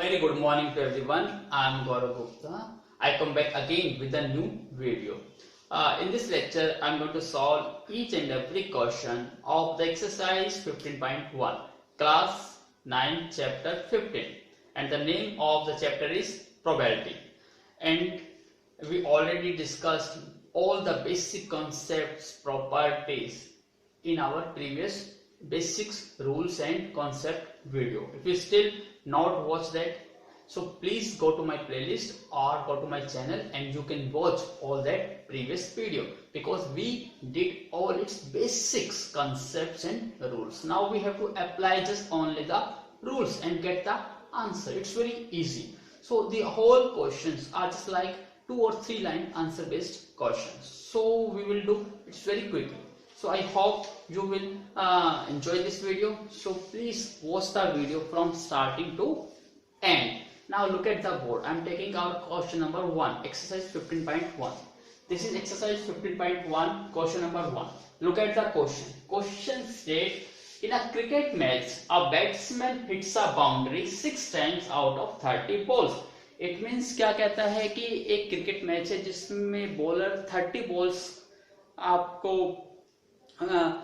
very good morning to everyone. I am Gaurav Gupta. I come back again with a new video. In this lecture, I am going to solve each and every question of the exercise 15.1, class 9, chapter 15. And the name of the chapter is probability. And we already discussed all the basic concepts, properties in our previous basics, rules and concept video. If you still not watch that, so please go to my playlist or go to my channel and you can watch all that previous video, because we did all its basics, concepts and rules. Now we have to apply just only the rules and get the answer. It's very easy. So the whole questions are just like 2 or 3 line answer based questions. So we will do it's very quickly. So I hope you will enjoy this video. So please watch the video from starting to end. Now look at the board. I am taking our question number 1, exercise 15.1. This is exercise 15.1, question number 1. Look at the question. Question states, in a cricket match, a batsman hits a boundary 6 times out of 30 balls. It means क्या कहता है कि एक cricket match है जिसमें bowler 30 balls आपको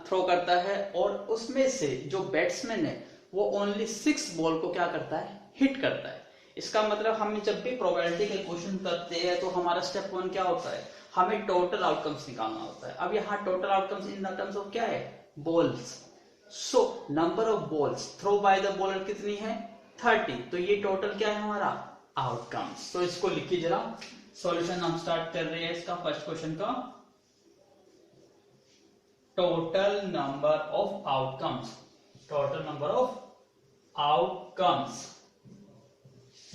throw करता है और उसमें से जो बैट्समैन है वो ओनली 6 बॉल को क्या करता है, हिट करता है। इसका मतलब हम जब भी प्रोबेबिलिटी कैलकुलेशन करते हैं तो हमारा स्टेप 1 क्या होता है, हमें टोटल आउटकम्स निकालना होता है। अब यहाँ total outcomes in the terms of क्या है, balls. So number of balls throw by the bowler कितनी है, 30। तो ये टोटल क्या है हमारा, आउटकम्स। तो इसको लिखिए जरा। सॉल्यूशन हम स्टार्ट कर रहे हैं इसका फर्स्ट क्वेश्चन का। Total number of outcomes, total number of outcomes.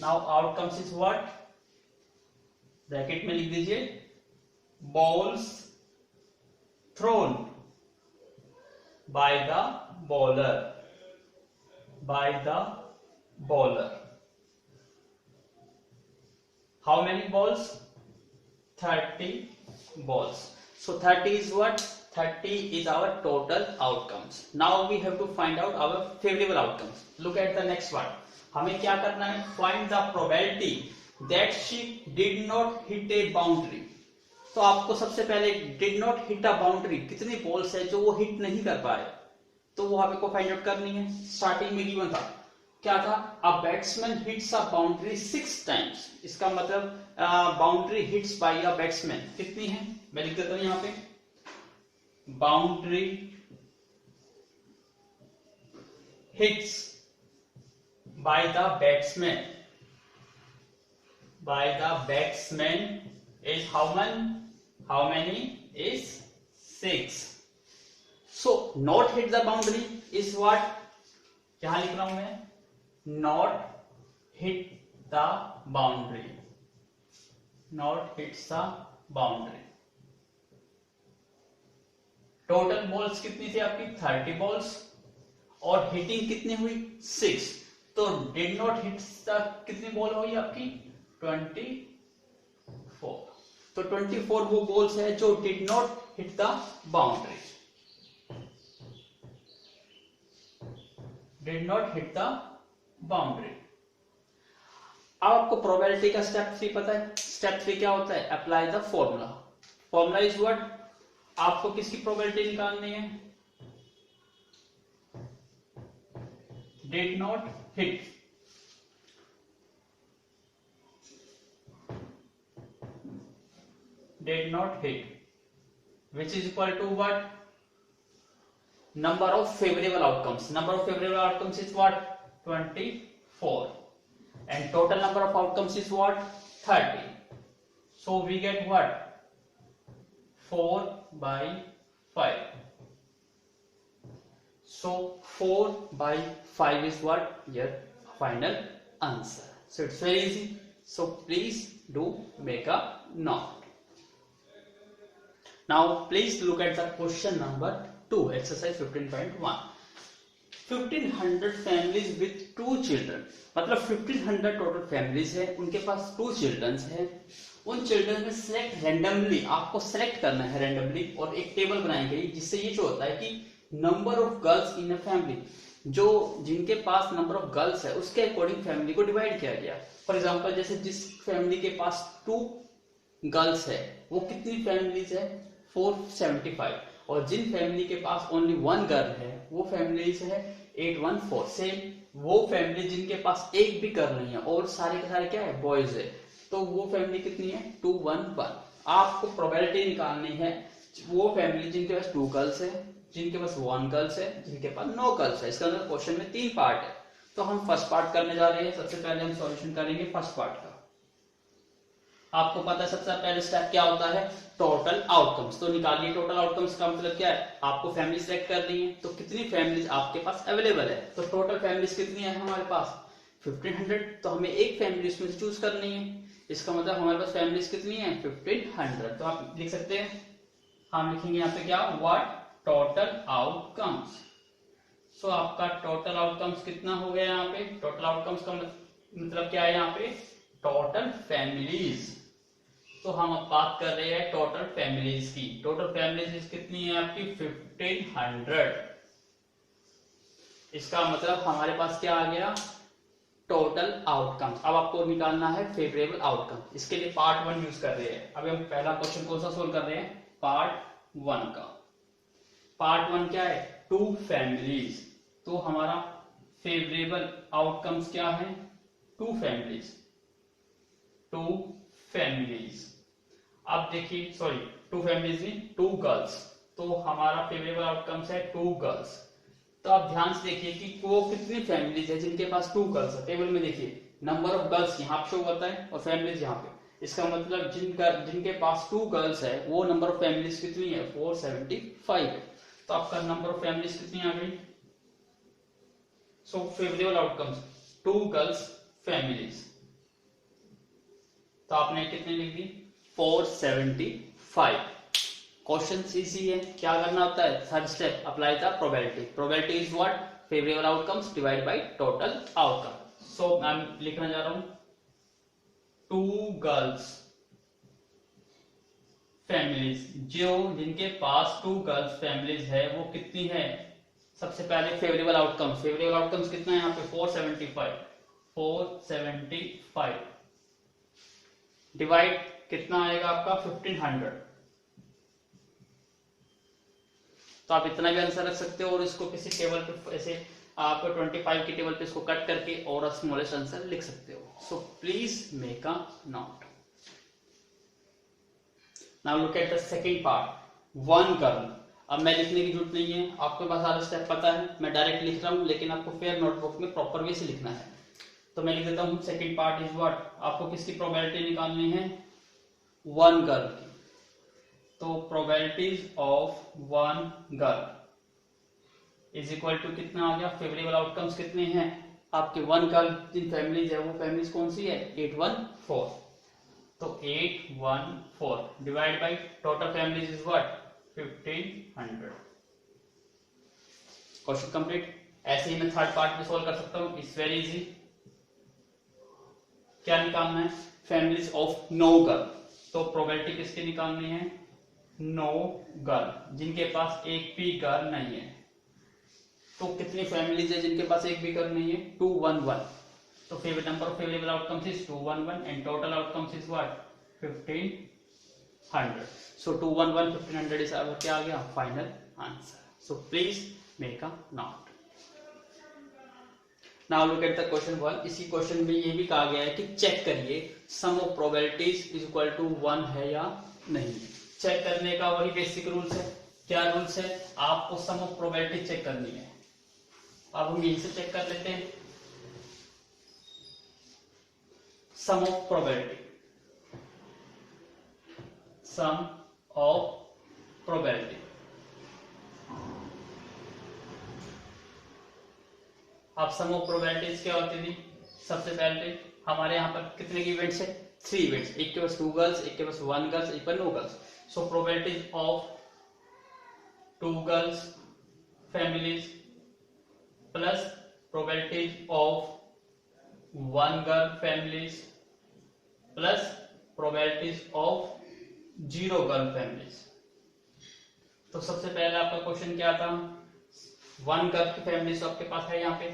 Now outcomes is what, bracket में लिख दीजिए, balls thrown by the bowler, by the bowler. How many balls? 30 balls. So 30 is what? 30 is our total outcomes. Now we have to find out our favorable outcomes. Look at the next one. हमें क्या करना है? Find the probability that she did not hit a boundary. तो आपको सबसे पहले did not hit a boundary कितनी balls है जो वो hit नहीं कर पाए, तो वो आपको find out करनी है। स्टार्टिंग में given था क्या था, a batsman hits a boundary 6 times. इसका मतलब boundary hits by a batsman कितनी है, मैं लिख देता हूं यहां पे, boundary hits by the batsman, by the batsman is how many is 6। So not hit the boundary is what, यहां लिख रहा हूं मैं, not hit the boundary, not hits the boundary। Total balls कितनी थी आपकी, 30 बॉल्स, और हिटिंग कितनी हुई, 6। तो did not hit the कितनी बॉल हुई आपकी, 24। तो 24 वो बॉल्स है जो did not hit the boundary, did not hit the boundary. अब आपको प्रोबेबिलिटी का स्टेप 3 पता है। स्टेप 3 क्या होता है, apply the formula. Formula is what, आपको किसकी प्रोबेबिलिटी निकालनी है, did not hit, did not hit, which is equal to what, number of favourable outcomes. Number of favourable outcomes is what, 24, and total number of outcomes is what, 30. So we get what, 4 by 5. So 4 by 5 is what, your final answer. So it's very easy. So please do make a note. Now please look at the question number 2, exercise 15.1. 1500 families with 2 children, मतलब 1500 total families है, उनके पास 2 children's है। उन children में select randomly, आपको select करना है randomly, और एक टेबल बनाई गई जिससे ये जो होता है कि number of girls in a family, जो जिनके पास नंबर ऑफ गर्ल्स है उसके अकॉर्डिंग फैमिली को डिवाइड किया गया। फॉर एग्जांपल जैसे जिस फैमिली के पास 2 गर्ल्स है वो कितनी फैमिलीज है 475, और जिन फैमिली के पास ओनली 1 गर्ल है वो फैमिलीज है 814। सेम वो फैमिली जिनके पास एक भी गर्ल नहीं है और सारे के सारे क्या है बॉयज है, तो वो फैमिली कितनी है 211। आपको प्रोबेबिलिटी निकालनी है वो फैमिली जिनके पास 2 गर्ल्स है, जिनके पास 1 गर्ल्स है, जिनके पास नो गर्ल्स है। इसका अंदर क्वेश्चन में 3 पार्ट है, तो हम फर्स्ट पार्ट करने जा रहे हैं। सबसे पहले हम सॉल्यूशन करेंगे फर्स्ट पार्ट का। आपको पता है सबसे पहले स्टेप क्या होता है टोटल आउटकम्स। तो निकालिए टोटल आउटकम्स का मतलब क्या है, आपको फैमिली सेलेक्ट करनी है, तो कितनी फैमिलीज आपके पास अवेलेबल है। तो टोटल फैमिलीज कितनी है हमारे पास 1500, तो हमें एक फैमिली उसमें से चूज करनी है। इसका मतलब हमारे पास फैमिलीज कितनी है 1500। तो आप लिख सकते हैं, हम लिखेंगे यहाँ पे क्या व्हाट टोटल आउटकम्स। सो आपका टोटल आउटकम्स कितना हो गया यहाँ पे, टोटल आउटकम्स का मतलब क्या है यहाँ पे टोटल फैमिलीज। तो हम अब बात कर रहे हैं टोटल फैमिलीज की। टोटल फैमिलीज कितनी है आपकी 1500। इसका मतलब हमारे पास क्या आ गया टोटल आउटकम्स। अब आपको निकालना है फेवरेबल आउटकम। इसके लिए पार्ट 1 यूज कर रहे हैं। अभी हम पहला क्वेश्चन कौन सा सोल्व कर रहे हैं पार्ट 1 का। पार्ट 1 क्या है 2 फैमिलीज। तो हमारा फेवरेबल आउटकम्स क्या है 2 फैमिलीज, 2 फैमिलीज। अब देखिए सॉरी 2 फैमिलीज नहीं 2 गर्ल्स। तो हमारा फेवरेबल आउटकम्स है 2 गर्ल्स। तो आप ध्यान से देखिए कि वो कितनी फैमिलीज है जिनके पास 2 गर्ल्स है। टेबल में देखिए नंबर ऑफ गर्ल्स यहाँ पे शो होता है और फैमिलीज यहाँ पे। इसका मतलब जिनके पास 2 गर्ल्स है वो नंबर ऑफ फैमिलीज कितनी है 475 है। तो आपका नंबर ऑफ फैमिलीज कितनी आ गई। So favourable outcomes 2 girls families. तो आपने कितने लिख दी 475। क्वेश्चन इजी है, क्या करना होता है third step apply the probability. Probability is what favourable outcomes divide by total outcome. So मैं लिखना जा रहा हूं 2 गर्ल्स फैमिलीज। जो जिनके पास 2 गर्ल्स फैमिलीज है वो कितनी है, सबसे पहले फेवरेबल आउटकम्स। फेवरेबल आउटकम्स कितना है यहाँ पे 475 डिवाइड कितना आएगा आपका 1500। तो आप इतना भी आंसर रख सकते हो और इसको किसी टेबल पे ऐसे आप 25 की टेबल पे इसको कट करके और स्मॉलेस्ट आंसर लिख सकते हो। सो please make a note. Now look at the second part 1 girl. अब मैं लिखने की जरूरत नहीं है, आपके पास सारा स्टेप पता है, मैं डायरेक्ट लिख रहा हूं, लेकिन आपको फेयर नोटबुक में प्रॉपर वे से लिखना है। तो मैं लिख देता हूं सेकंड पार्ट इज व्हाट, आपको किसकी प्रोबेबिलिटी निकालनी है 1 गर्ल की। तो probabilities of 1 girl is equal to कितना आ गया, फेवरेबल आउटकम्स कितने हैं आपके 1 गर्ल जिन फैमिलीज है वो फैमिलीज कौन सी है 814। तो 814 divide by total families is what 1500। Question complete. ऐसे ही मैं थर्ड पार्ट में सोल्व कर सकता हूं, इट्स वेरी इजी। क्या निकालना है फैमिलीज ऑफ नो गर्ल। तो प्रोबेबिलिटी किसकी निकालनी है नो गर्ल, जिनके पास एक भी गर्ल नहीं है। तो कितनी फैमिलीज है जिनके पास एक भी गर्ल नहीं है 211। तो favourite number of favourable outcomes is 211 and total outcomes is what 1500। So 211 1500 is our क्या आ गया final answer. So please make a note. Now look at the question 1। इसी क्वेश्चन में ये भी कहा गया है कि चेक करिए sum of probabilities is equal to 1 है या नहीं। चेक करने का वही बेसिक रूल्स है। क्या रूल्स है, आपको सम ऑफ प्रोबेबिलिटी चेक करनी है। अब हम यहीं से चेक कर लेते हैं sum of probability. Sum of probability अब सम ऑफ प्रोबेबिलिटीज क्या होती थी, सबसे पहले हमारे यहाँ पर कितने इवेंट्स है 3 इवेंट्स। एक के पास 2 गर्ल्स, एक के पास 1 गर्ल्स, एक पर no girls. So probabilities of 2 girls families plus probabilities of 1 girl families plus probabilities of 0 girl families. तो सबसे पहले आपका क्वेश्चन क्या था 1 गर्भ की फैमिली तो आपके पास है यहाँ पे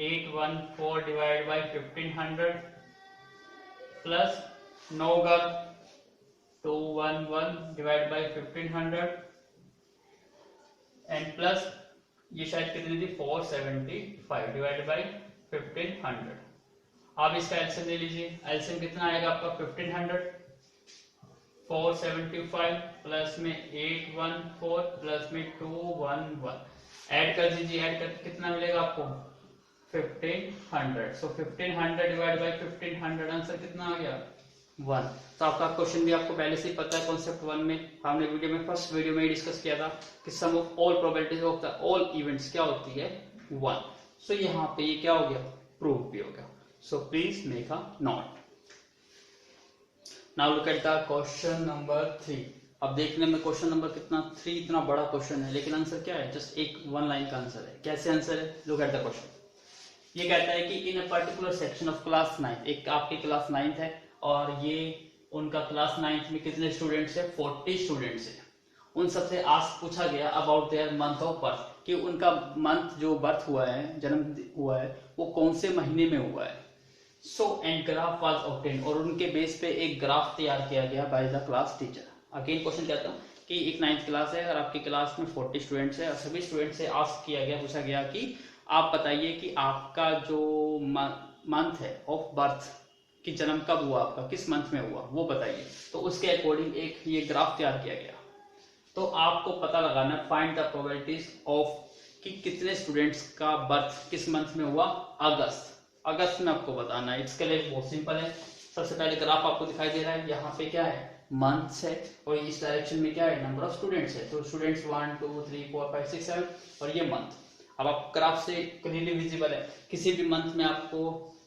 814 डिवाइड बाई 1500 प्लस 9 गर्भ 211 डिवाइड बाई 1500 एंड प्लस ये शायद कितनी थी 475 डिवाइड बाई 1500। आप इसका एलसीएम ले लीजिए, एलसीएम कितना आएगा आपका 1500 475 प्लस में 814 प्लस में 211 ऐड कर दीजिए, ऐड करके कितना मिलेगा आपको 1500। सो 1500 डिवाइड बाई 1500 आंसर कितना आ गया 1। तो आपका क्वेश्चन भी आपको पहले से ही पता है, कॉन्सेप्ट 1 में हमने वीडियो में फर्स्ट वीडियो में डिस्कस किया था कि sum of all probabilities of the all events क्या होती है 1। सो यहाँ पे ये क्या हो गया प्रूफ भी हो गया। सो please make a note. Now look at the question number 3। अब देखने में क्वेश्चन नंबर कितना 3 इतना बड़ा क्वेश्चन है, लेकिन आंसर क्या है जस्ट एक 1 लाइन का आंसर है। कैसे आंसर है, लुक एट द क्वेश्चन। ये कहता है कि in a particular section of class 9, एक आपकी क्लास 9th है और ये उनका क्लास 9th में कितने स्टूडेंट्स है 40 स्टूडेंट्स है। उन सबसे आज पूछा गया about their month of birth, कि उनका मंथ जो बर्थ हुआ है जन्म हुआ है वो कौन से महीने में हुआ है। So and graph was obtain, और उनके बेस पे एक ग्राफ तैयार किया गया by the class teacher. Again question कहता हूँ कि एक 9th क्लास है और आपकी क्लास में 40 स्टूडेंट्स है और सभी स्टूडेंट से आस्क किया गया, पूछा गया कि आप बताइए कि आपका जो मंथ है ऑफ बर्थ कि जन्म कब हुआ, आपका किस मंथ में हुआ वो बताइए। तो उसके अकॉर्डिंग एक ये ग्राफ तैयार किया गया। तो आपको पता लगाना फाइंड द प्रोबेबिलिटीज ऑफ कि कितने स्टूडेंट्स का बर्थ किस मंथ में हुआ अगस्त में आपको बताना है। इसके लिए बहुत सिंपल है। सबसे पहले ग्राफ आपको दिखाई दे रहा है, यहाँ पे क्या है मंथ्स है और इस डायरेक्शन में क्या है नंबर ऑफ स्टूडेंट्स है। तो स्टूडेंट्स 1 2 3 4 5 6 7 और ये मंथ। अब आप ग्राफ से क्लियरली विजिबल है, किसी भी मंथ में आपको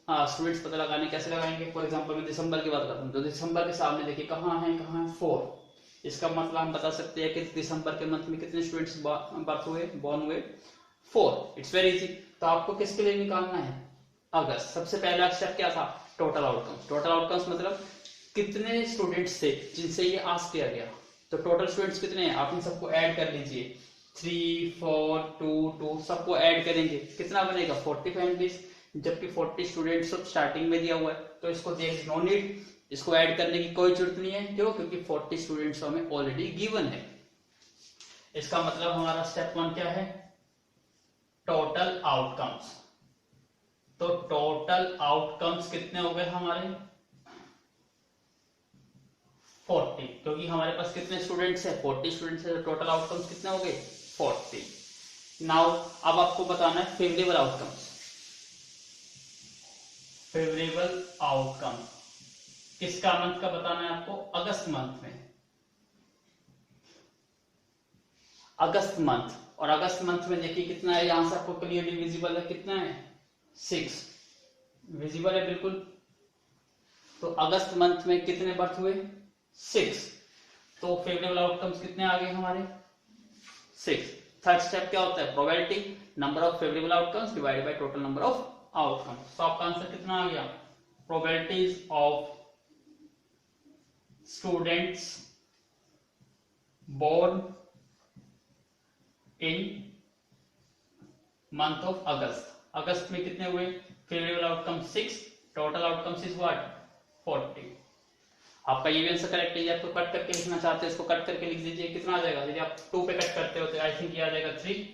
स्टूडेंट्स पता लगाने कैसे लगाएंगे। फॉर एग्जांपल मैं दिसंबर की बात करता हूँ, तो दिसंबर के सामने देखिए कहाँ है 4। इसका मतलब हम बता सकते हैं कि दिसंबर के मंथ में कितने स्टूडेंट्स बर्थ हुए बॉर्न हुए 4। It's very easy. तो आपको किसके लिए निकालना है अगस्त। सबसे पहला स्टेप क्या था टोटल आउटकम्स। टोटल आउटकम्स मतलब कितने स्टूडेंट्स थे जिनसे ये आस्क किया गया। तो टोटल स्टूडेंट्स कितने हैं आप इन सबको ऐड कर लीजिए 3 4 2 2 सबको ऐड करेंगे कितना बनेगा 40 फैमिलीज, जबकि 40 स्टूडेंट्स सब स्टार्टिंग में दिया हुआ है। तो इसको देयर इज नो नीड, इसको ऐड करने की कोई जरूरत नहीं है। क्यों, क्योंकि 40 स्टूडेंट्स हमें ऑलरेडी गिवन है। इसका मतलब हमारा स्टेप 1 क्या है टोटल आउटकम्स। तो टोटल आउटकम्स कितने हो गए हमारे 40, क्योंकि हमारे पास कितने स्टूडेंट्स है 40 स्टूडेंट्स है। तो टोटल आउटकम्स कितने हो गए 40। नाउ अब आपको बताना है फेवरेबल आउटकम्स। फेवरेबल आउटकम किसका मंथ का बताना है आपको अगस्त मंथ में, अगस्त मंथ। और अगस्त मंथ में देखिए कितना है, यहां से आपको क्लियरली विजिबल है कितना है 6 विजिबल है बिल्कुल। तो अगस्त मंथ में कितने बर्थ हुए 6। तो फेवरेबल आउटकम्स कितने आ गए हमारे 6। थर्ड स्टेप क्या होता है probability, number of favourable outcomes divided by total number of outcomes. तो आपका आंसर कितना आ गया probabilities of students born in month of August. अगस्त में कितने हुए favourable outcome 6, total outcomes is what 40। आपका ये भी आंसर करेक्ट है। आपको कट करके लिखना चाहते हैं इसको कट करके लिख दीजिए कितना आ जाएगा। यदि आप 2 पे कट करते हो तो आई थिंक ये आ जाएगा 3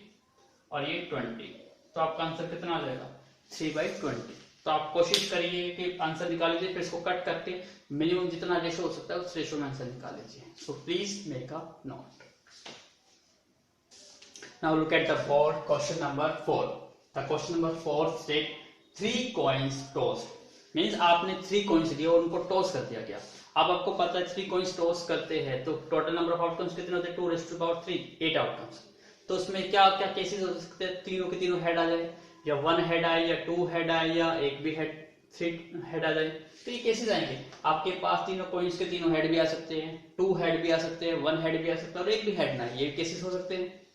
और ये 20। तो आपका आंसर कितना आ जाएगा 3/20। तो आप कोशिश करिए कि आंसर निकाल लीजिए, फिर इसको कट करके मिनिमम जितना रेशो हो सकता है उस रेशो में आंसर निकाल लीजिए। सो please make a note. Now look at the board question number 4. The question number 4 state 3 coins tossed. Means आपने 3 coins लिए और उनको टॉस कर दिया गया। अब आपको पता है 3 coins टॉस करते हैं तो टोटल नंबर ऑफ आउटकम्स कितने होते हैं 2 raised to power 3 8 आउटकम्स। तो उसमें क्या क्या केसेस हो सकते हैं, तीनों के तीनों हेड आ जाए, या 1 हेड आए, या 2 हेड आए, या एक भी हेड 3 हेड आ जाए। तो ये केसेस आएंगे आपके पास। तीनों कॉइन्स के तीनों हेड भी आ सकते हैं, 2 हेड भी आ सकते हैं, 1 हेड भी आ सकता है और एक भी हेड ना, ये केसेस हो सकते हैं।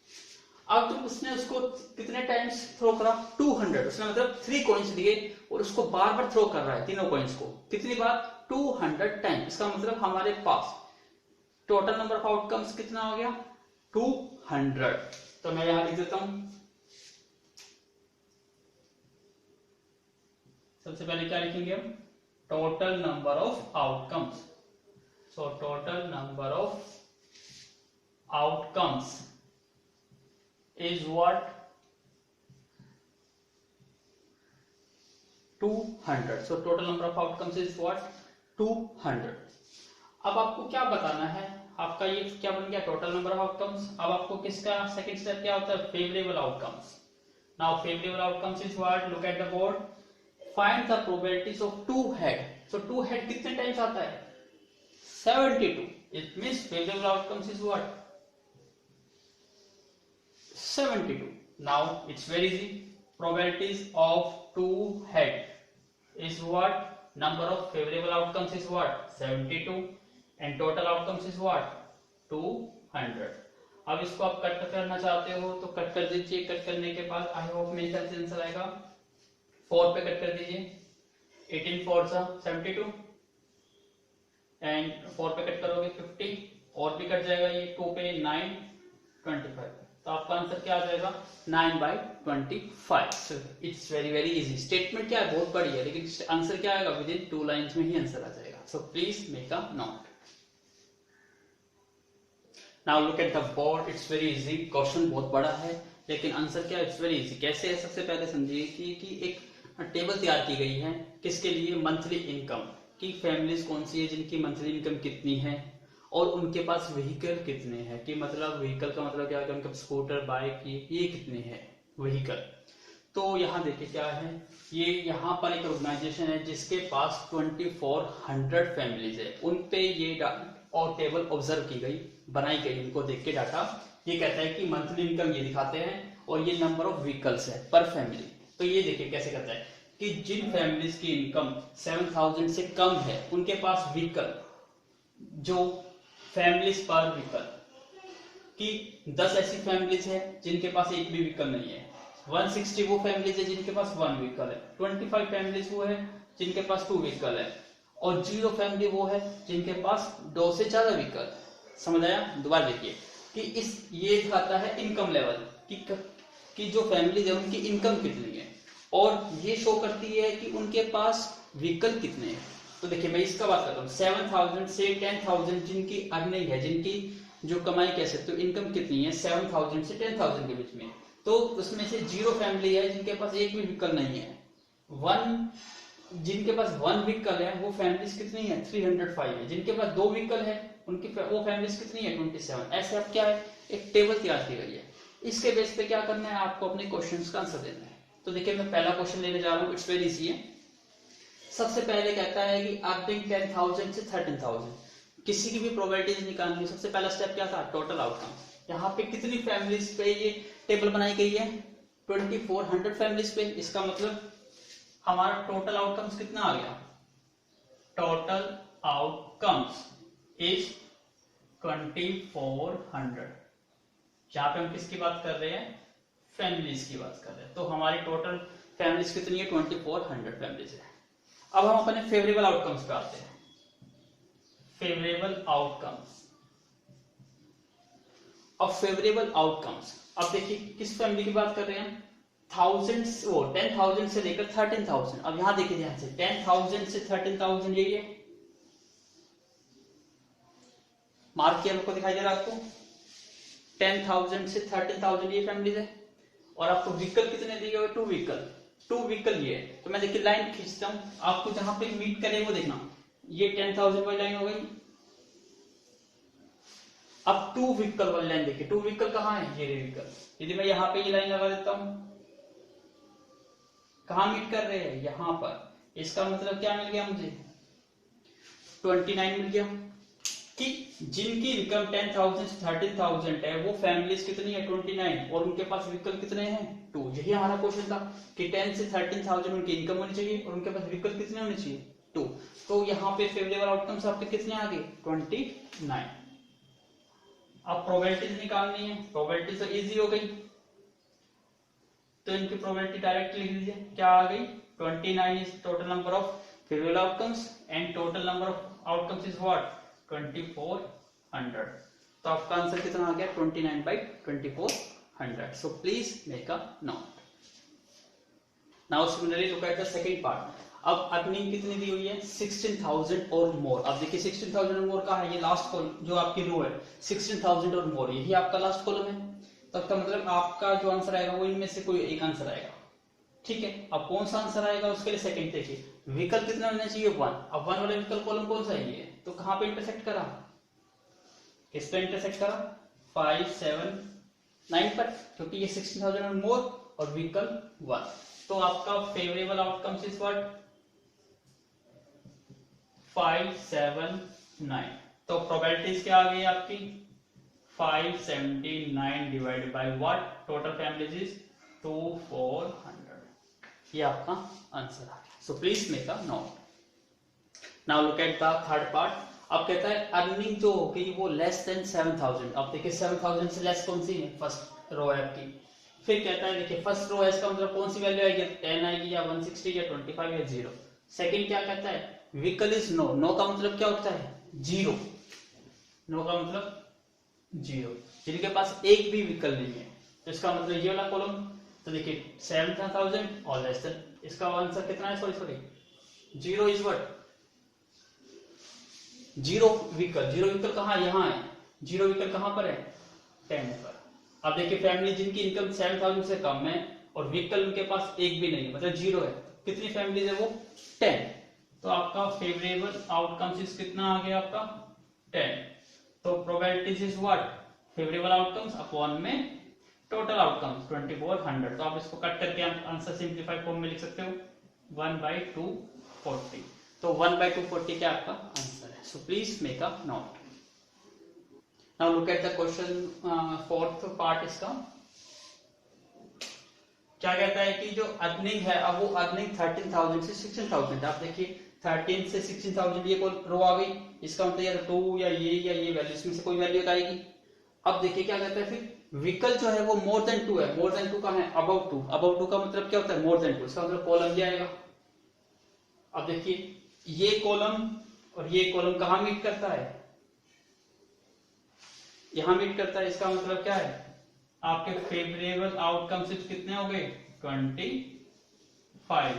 अब तो उसने उसको कितने टाइम्स थ्रो करा 200। उसने मतलब 3 कॉइन्स लिए और उसको बार बार थ्रो कर रहा है तीनों कॉइन्स को। कितनी बार 200 टाइम। इसका मतलब हमारे पास टोटल नंबर ऑफ आउटकम्स कितना हो गया 200। तो मैं यहां लिख देता हूं सबसे पहले क्या लिखेंगे हम, total number of outcomes. So total number of outcomes is what, 200। So total number of outcomes is what, 200। अब आपको क्या बताना है, आपका ये क्या बन गया, टोटल नंबर ऑफ आउटकम्स। अब आपको किसका सेकंड स्टेप क्या होता है, favourable outcomes. Now favourable outcomes is what, look at the board, find the probabilities of two head. So two head कितने टाइम्स आता है, 72। It means favourable outcomes is what, 72। Now it's very easy, probabilities of two head is what, number of favorable outcomes is what, 72, and total outcomes is what, 200। अब इसको आप cut करना चाहते हो तो कट कर दीजिए, कट करने के बाद आई होप मेरे ख्याल से आंसर आएगा 4 पे कट कर दीजिए, 18 4 सा 72 एंड 4 पे कट करोगे 50 और भी कट जाएगा, ये 2 पे 9 25। तो आपका आंसर क्या आ जाएगा, 9/25। It's very easy. स्टेटमेंट क्या है, बहुत बड़ी है, लेकिन आंसर क्या आएगा, विद इन 2 लाइंस में ही आंसर आ जाएगा। सो please make a note. Now look at the board, it's very easy. Question बहुत बड़ा है लेकिन आंसर क्या है, इट्स वेरी इजी। कैसे है, सबसे पहले समझिए कि एक टेबल तैयार की गई है, किसके लिए, मंथली इनकम की फैमिलीज कौन सी है जिनकी मंथली इनकम कितनी है और उनके पास व्हीकल कितने हैं, कि मतलब व्हीकल का मतलब क्या है, उनके स्कूटर बाइक ये कितने हैं व्हीकल। तो यहाँ देखिए क्या है, ये यहाँ पर एक ऑर्गेनाइजेशन है जिसके पास 2400 फैमिलीज है, उन पे ये और टेबल ऑब्जर्व की गई, बनाई गई, इनको देख के डाटा ये कहता है कि मंथली इनकम ये दिखाते हैं और ये नंबर ऑफ व्हीकल्स है पर फैमिली। तो ये देखिए कैसे करता है कि जिन फैमिलीज की इनकम 7000 से कम है उनके पास व्हीकल, जो फैमिलीज पर व्हीकल कि 10 ऐसी फैमिलीज है जिनके पास एक भी व्हीकल नहीं है, 160 वो फैमिलीज है जिनके पास 1 व्हीकल है, 25 फैमिलीज वो है जिनके पास 2 व्हीकल है और 0 फैमिली वो है जिनके पास 2 से ज्यादा व्हीकल। समझ आया? दोबारा देखिए कि ये दिखाता है इनकम लेवल कि जो फैमिलीज है उनकी इनकम कितनी है और ये शो करती है कि उनके पास व्हीकल कितने हैं। तो देखिए मैं इसका बात करता हूँ, 7000 से 10000 जिनकी अर्निंग है, जिनकी जो कमाई कह सकते हो, इनकम कितनी है 7000 से 10000 के बीच में, तो उसमें से 0 फैमिली है जिनके पास एक भी व्हीकल नहीं है, जिनके पास 1 व्हीकल है वो फैमिलीज कितनी है 305 है, जिनके पास 2 व्हीकल है उनकी वो फैमिलीज कितनी है 27। ऐसे अब क्या है, एक टेबल तैयार की गई है, इसके बेस पे क्या करना है, आपको अपने क्वेश्चंस का आंसर देना है। तो देखिए मैं पहला क्वेश्चन लेने जा रहा हूँ, इट्स वेरी इजी है। सबसे पहले कहता है कि अर्निंग 10,000 से 13,000, किसी की भी प्रोबेबिलिटीज निकालनी। सबसे पहला स्टेप क्या था, टोटल आउटकम। यहाँ पे कितनी फैमिलीज पे ये टेबल बनाई गई है, 2400 फैमिलीज पे। इसका मतलब हमारा टोटल आउटकम्स कितना आ गया, टोटल आउटकम्स इज 2400। यहाँ पे हम किसकी बात कर रहे हैं, फैमिलीज की बात कर रहे हैं। तो हमारी टोटल फैमिलीज कितनी है, 2400 फैमिलीज है। अब हम अपने फेवरेबल आउटकम्स पे आते हैं। फेवरेबल आउटकम्स, अब फेवरेबल आउटकम्स, अब देखिए किस फैमिली की बात कर रहे हैं, 10,000 से लेकर 13,000। अब यहां देखिए ध्यान से, 10,000 से 13,000 यही है, मार्क किया आपको दिखाई दे रहा है आपको, 10,000 से 13,000 ये फैमिलीज है। और आपको व्हीकल कितने दिए हुए, 2 व्हीकल, 2 व्हीकल ये है। तो मैं देखिए लाइन खींचता हूं, आपको जहां पे मीट करे वो देखना, ये 10,000 वाली लाइन हो गई। अब 2 व्हीकल वाली लाइन देखिए, 2 व्हीकल कहां है, ये व्हीकल। यदि मैं यहाँ पे ये लाइन लगा देता हूं, कहां मीट कर रहे हैं, यहां पर। इसका मतलब क्या मिल गया मुझे, 29 मिल गया। कि जिनकी इनकम 10,000 से 13,000 है वो फैमिलीज कितनी है 29 और उनके पास व्हीकल कितने हैं 2। यही हमारा क्वेश्चन था कि 10 से 13,000 उनकी इनकम होनी चाहिए और उनके पास व्हीकल कितने होने चाहिए 2। तो यहाँ पे फेवरेबल आउटकम्स आपके कितने आ गए 29। अब प्रोबेबिलिटीज निकालनी है, प्रोबेबिलिटी तो इजी हो गई, तो इनकी प्रोबेबिलिटी डायरेक्ट लिख दीजिए, क्या आ गई 29 is total number of favourable outcomes and total number of outcomes is what 2400। तो आपका आंसर कितना आ गया 29/2400। सो please make a note. Now similarly look at the second part. अब अर्निंग कितनी दी हुई है 16,000 और मोर। अब देखिए 16,000 और मोर का है, ये लास्ट कॉलम जो आपकी रो है 16,000 और मोर, यही आपका लास्ट कॉलम है। तो इसका मतलब आपका जो आंसर आएगा वो इनमें से कोई एक आंसर आएगा, ठीक है। अब कौन सा आंसर आएगा उसके लिए सेकंड देखिए, विकल्प कितना होना चाहिए 1। अब 1 वाला विकल्प कॉलम कौन सा है ये, तो कहां पे इंटरसेक्ट करा, किस पे इंटरसेक्ट करा 5 7 9 पर, क्योंकि ये 16,000 और मोर और विकल्प 1। तो आपका फेवरेबल आउटकम्स इज व्हाट 5 7 9। तो प्रोबेबिलिटीज क्या आ गई आपकी 579 divided by what, total families is 2400। ये आपका आंसर आ गया। सो please make a note. Now look at the third part. अब कहता है अर्निंग जो होगी वो लेस देन 7,000। अब देखिए 7,000 से लेस कौन सी है, फर्स्ट रो है आपकी। फिर कहता है देखिए फर्स्ट रो है, इसका मतलब कौन सी वैल्यू आएगी 10 आएगी या 160 या 25 या 0। सेकंड क्या कहता है व्हीकल इज नो, नो का मतलब क्या होता है 0, नो का मतलब 0, जिनके पास एक भी व्हीकल नहीं है। तो इसका मतलब ये वाला कॉलम, तो देखिए 7,000 और लेस देन, इसका आंसर कितना है, sorry 0 is what 0 vehicle. 0 vehicle कहाँ है, यहाँ है। 0 व्हीकल कहाँ पर है 10 पर। अब देखिए फैमिली जिनकी इनकम 7,000 से कम है और व्हीकल उनके पास एक भी नहीं है, मतलब 0 है, कितनी फैमिलीज है वो 10। तो आपका फेवरेबल आउटकम्स कितना आ गया आपका 10। तो probabilities is what favourable outcomes upon में टोटल आउटकम्स 2400। तो आप इसको कट करके आप आंसर सिंप्लीफाइड फॉर्म में लिख सकते हो 1/240। तो 1/240 क्या आपका आंसर है। So please make a note. Now look at the question fourth part. इसका क्या कहता है कि जो अर्निंग है, अब वो अर्निंग 13,000 से 16,000। आप देखिए 13 से 16,000 ये रो आ गई, इसका मतलब या 2 या ये वैल्यू, इसमें से कोई वैल्यू आएगी। अब देखिए क्या कहता है फिर व्हीकल जो है वो मोर देन 2 है। मोर देन 2 का है अबव 2। अबव 2 का मतलब क्या होता है मोर देन 2, इसका मतलब कॉलम ये आएगा। अब देखिए ये कॉलम और ये कॉलम कहां मीट करता है, यहां मीट करता है। इसका मतलब क्या है आपके फेवरेबल आउटकम्स कितने हो गए 25।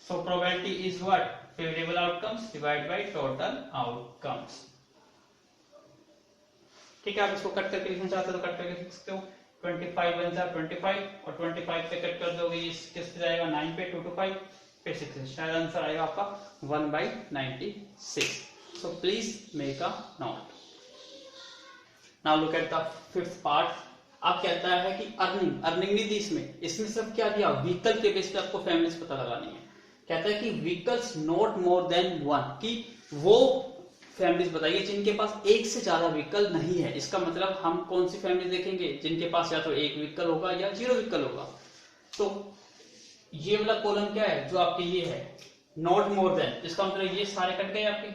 सो probability is what favourable outcomes divide by total outcomes. ठीक है, आप इसको कट करके लिखना चाहते हो तो कट करके लिख सकते हो। 25 बन जाए 25 और 25 पे कट कर दोगे किस पे जाएगा 9 पे 2 to 5 पे 6, शायद आंसर आएगा आपका 1/96। सो please make a note. Now look at the fifth part. अब कहता है कि अर्निंग नहीं दी इसमें सिर्फ क्या दिया व्हीकल के बेस पे आपको फैमिलीज पता लगानी है। कहता है कि व्हीकल्स नॉट मोर देन 1, कि वो फैमिलीज बताइए जिनके पास एक से ज्यादा व्हीकल नहीं है। इसका मतलब हम कौन सी फैमिली देखेंगे जिनके पास या तो एक व्हीकल होगा या 0 व्हीकल होगा। तो ये वाला कॉलम क्या है जो आपके ये है नॉट मोर देन, इसका मतलब ये सारे कट गए आपके,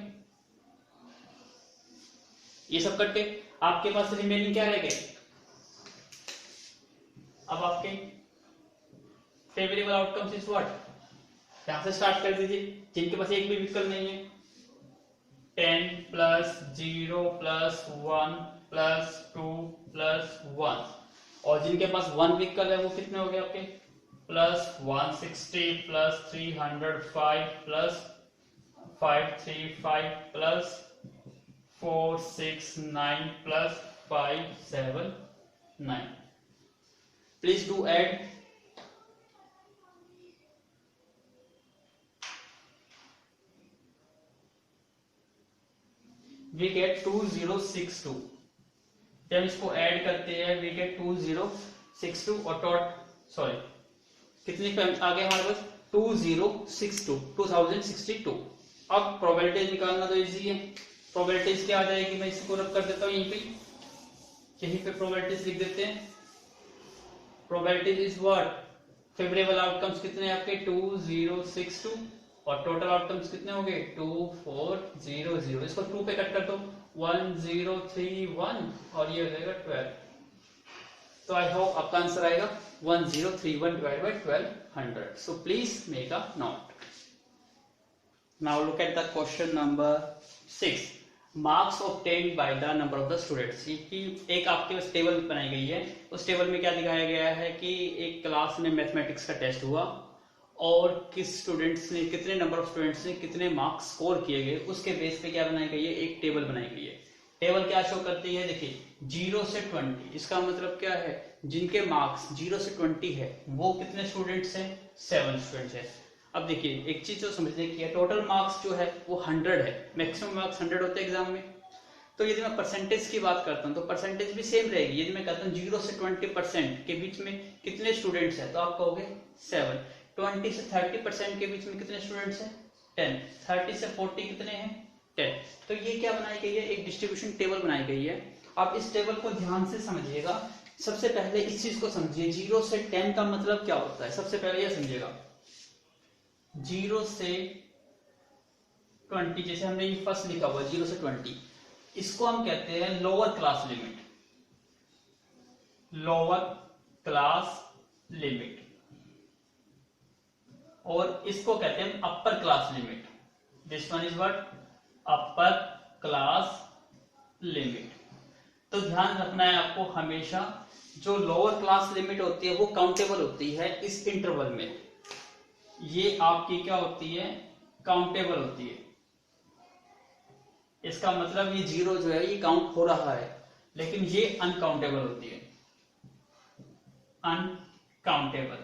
ये सब कट गए। आपके पास रिमेनिंग क्या रह गए, अब आपके फेवरेबल आउटकम्स इज व्हाट, यहां से स्टार्ट कर दीजिए। जिनके पास एक भी व्हीकल नहीं है 10 प्लस 0 प्लस 1 प्लस 2 प्लस 1, और जिनके पास 1 व्हीकल है वो कितने हो गए आपके plus 160 plus 305 plus 535 plus 469 plus 579। Please do add. We get 2062। जब इसको ऐड करते हैं we get 2062 और सॉरी कितनी आगे हमारे पास 2062। अब प्रोबेबिलिटीज निकालना तो इजी है। प्रोबेबिलिटीज क्या आ जाएगी, मैं इसको रख कर देता हूं यहीं पे प्रोबेबिलिटीज लिख देते हैं। Probability is what favourable outcomes कितने आपके 2062 और टोटल आउटकम्स कितने हो गए 2400। इसको 2 पे कट कर दो 1031 और ये हो जाएगा 12। तो आई होप आपका आंसर आएगा 1031 divide by 1200। So please make a note. Now look at the question number 6। Marks obtained by the number of the students. एक आपके पास टेबल बनाई गई है, उस टेबल में क्या दिखाया गया है कि एक क्लास में मैथमेटिक्स का टेस्ट हुआ और किस स्टूडेंट्स ने, कितने नंबर ऑफ स्टूडेंट्स ने कितने मार्क्स स्कोर किए गए, उसके बेस पे क्या बनाई गई है, एक टेबल बनाई गई है। टेबल क्या शो करती है, देखिए 0 से 20, इसका मतलब क्या है, जिनके मार्क्स 0 से 20 है वो कितने स्टूडेंट्स हैं, 7 स्टूडेंट्स है। अब देखिए एक चीज जो समझने की है, टोटल मार्क्स जो है वो 100 है, मैक्सिमम मार्क्स 100 होते हैं एग्जाम में। तो यदि मैं परसेंटेज की बात करता हूँ तो परसेंटेज भी सेम रहेगी। यदि मैं कहता हूँ 0 से 20% के बीच में कितने स्टूडेंट्स हैं, तो आप कहोगे 7। 20 से 30% के बीच में कितने स्टूडेंट्स हैं, 10। 30 से 40 कितने हैं, 10। तो ये क्या बनाई गई है, एक डिस्ट्रीब्यूशन टेबल बनाई गई है। आप इस टेबल को ध्यान से समझिएगा। सबसे पहले इस चीज को समझिए, 0 से 10 का मतलब क्या होता है, सबसे पहले यह समझिएगा। 0 से 20, जैसे हमने ये फर्स्ट लिखा हुआ 0 से 20, इसको हम कहते हैं lower class limit, lower class limit. और इसको कहते हैं upper class limit. This one is what, upper class limit. तो ध्यान रखना है आपको हमेशा, जो लोअर क्लास लिमिट होती है वो काउंटेबल होती है इस इंटरवल में। ये आपकी क्या होती है, काउंटेबल होती है। इसका मतलब ये 0 जो है ये काउंट हो रहा है, लेकिन ये अनकाउंटेबल होती है, अनकाउंटेबल।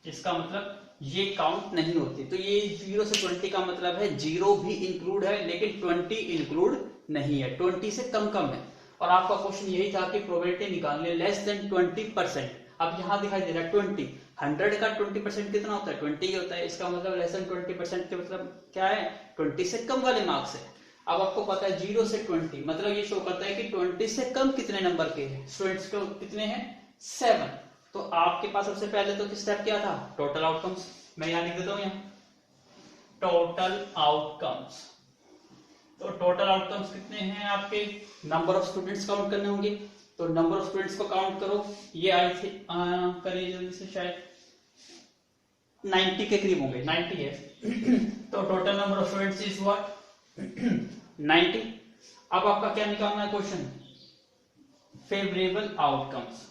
इसका मतलब ये काउंट नहीं होती। तो ये 0 से 20 का मतलब है 0 भी इंक्लूड है लेकिन 20 इंक्लूड नहीं है, 20 से कम कम है। और आपका क्वेश्चन यही था कि प्रोबेबिलिटी निकालने लेस देन 20%। अब यहां दिखाई दे रहा है 20, 100 का 20% कितना होता है, 20 ही होता है। इसका मतलब लेस देन 20% के मतलब क्या है, 20 से कम वाले मार्क्स है। अब आपको पता है 0 से 20 मतलब ये शो करता है कि 20 से कम कितने नंबर के हैं स्टूडेंट्स को, कितने हैं, 7। तो आपके पास सबसे पहले तो किस स्टेप क्या था, टोटल आउटकम्स। मैं यहां लिख देता हूं, यहां टोटल आउटकम्स। तो टोटल आउटकम्स कितने हैं आपके, नंबर ऑफ स्टूडेंट्स काउंट करने होंगे। तो नंबर ऑफ स्टूडेंट्स को काउंट करो, ये आई थी करिए जल्दी से, शायद 90 के करीब होंगे, 90 है। तो total number of students is what, 90। अब आपका क्या निकालना है क्वेश्चन, फेवरेबल आउटकम्स।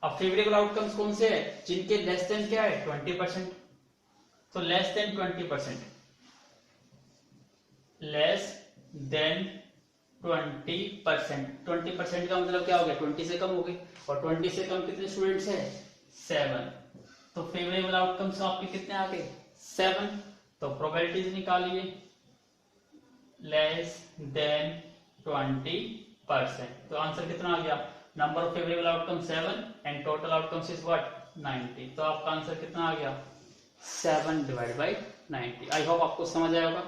अब फेवरेबल आउटकम्स कौन से है, जिनके लेस देन क्या है, 20%। तो लेस देन 20%, लेस देन 20%। 20% का मतलब क्या हो गया, 20 से कम हो गए। और 20 से कम कितने स्टूडेंट्स है, 7। तो फेवरेबल आउटकम्स आपके कितने आ गए, 7। तो प्रोबेबिलिटीज निकालिए, लेस देन 20%। तो आंसर कितना आ गया, number of favourable outcome 7 and total outcomes is what, 90। तो आपका आंसर कितना आ गया, 7 डिवाइड बाई 90। आई होप आपको समझ आया होगा।